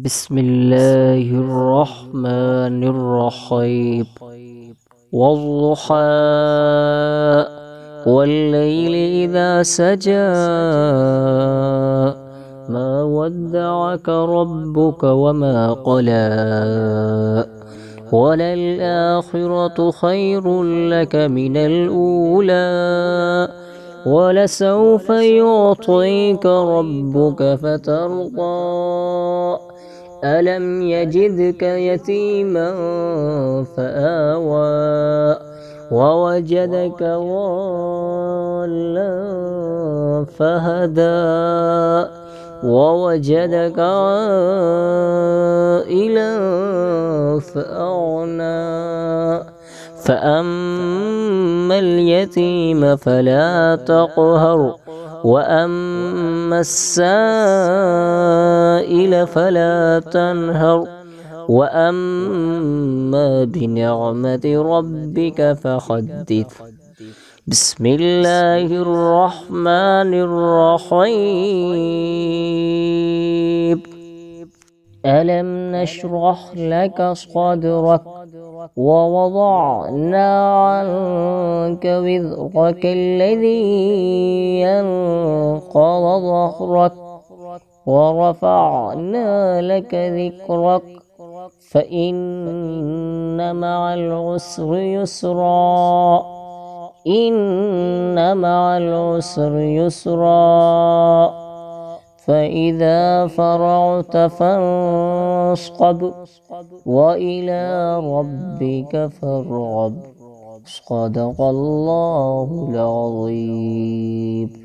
بسم الله الرحمن الرحيم. والضحى والليل إذا سجى ما ودعك ربك وما قلى وللآخرة خير لك من الأولى ولسوف يعطيك ربك فترضى ألم يجدك يتيما فآوى ووجدك ضالا فهدى ووجدك عائلا فأغنى فأما اليتيم فلا تقهر وأما السائل فلا تنهر وأما بنعمة ربك فحدث. بسم الله الرحمن الرحيم. ألم نشرح لك صدرك ووضعنا عنك وزرك الذي ينقض ظهرك ورفعنا لك ذكرك فإن مع العسر يسرا إن مع العسر يسرا فإذا فرغت فانصب وإلى ربك فارغب. صدق الله العظيم.